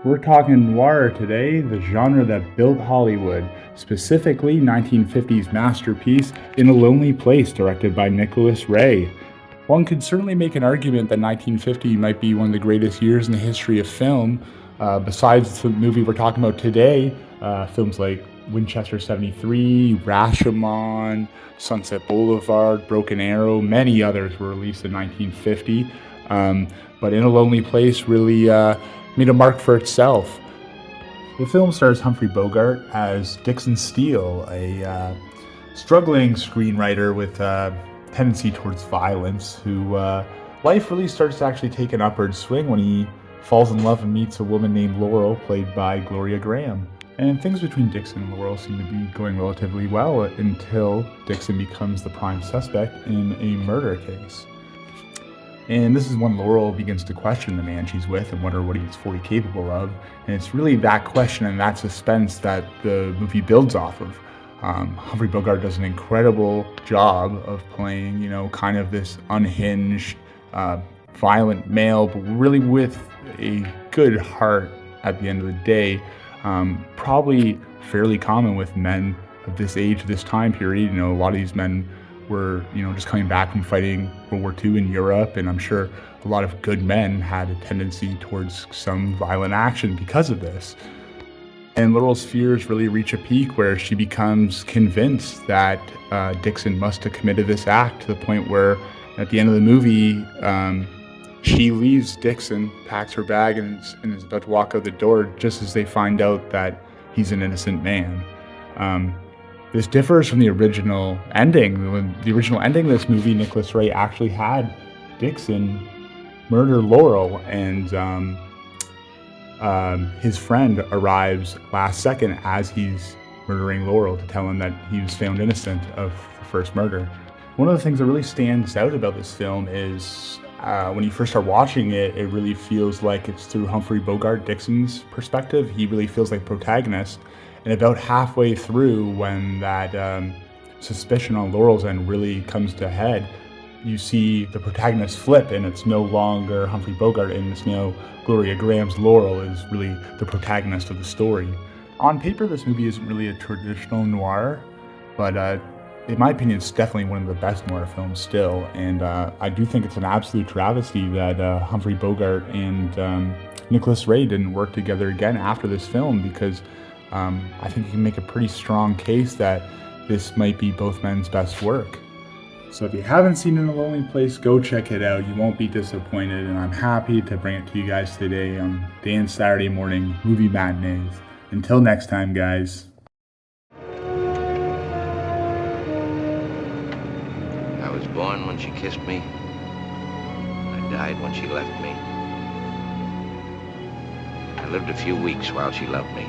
We're talking noir today, the genre that built Hollywood, specifically 1950s masterpiece In a Lonely Place, directed by Nicholas Ray. One could certainly make an argument that 1950 might be one of the greatest years in the history of film. Besides the movie we're talking about today, films like Winchester 73, Rashomon, Sunset Boulevard, Broken Arrow, many others were released in 1950. But In a Lonely Place really made a mark for itself. The film stars Humphrey Bogart as Dixon Steele, a struggling screenwriter with a tendency towards violence, who life really starts to actually take an upward swing when he falls in love and meets a woman named Laurel, played by Gloria Graham. And things between Dixon and Laurel seem to be going relatively well until Dixon becomes the prime suspect in a murder case. And this is when Laurel begins to question the man she's with and wonder what he's fully capable of. And it's really that question and that suspense that the movie builds off of. Humphrey Bogart does an incredible job of playing, kind of this unhinged, violent male, but really with a good heart at the end of the day. Probably fairly common with men of this age, this time period. A lot of these men were, just coming back from fighting World War II in Europe, and I'm sure a lot of good men had a tendency towards some violent action because of this. And Laurel's fears really reach a peak where she becomes convinced that Dixon must have committed this act, to the point where at the end of the movie, she leaves Dixon, packs her bag, and is about to walk out the door just as they find out that he's an innocent man. This differs from the original ending. When the original ending of this movie, Nicholas Ray actually had Dixon murder Laurel, and his friend arrives last second as he's murdering Laurel to tell him that he was found innocent of the first murder. One of the things that really stands out about this film is when you first start watching it, it really feels like it's through Humphrey Bogart, Dixon's perspective. He really feels like protagonist. And about halfway through, when that suspicion on Laurel's end really comes to head, you see the protagonist flip, and it's no longer Humphrey Bogart, and it's now Gloria Graham's Laurel is really the protagonist of the story. On paper, this movie isn't really a traditional noir, but in my opinion, it's definitely one of the best noir films still. And I do think it's an absolute travesty that Humphrey Bogart and Nicholas Ray didn't work together again after this film, because I think you can make a pretty strong case that this might be both men's best work. So if you haven't seen In a Lonely Place, go check it out. You won't be disappointed, and I'm happy to bring it to you guys today on Dan Saturday morning movie matinees. Until next time, guys. I was born when she kissed me. I died when she left me. I lived a few weeks while she loved me.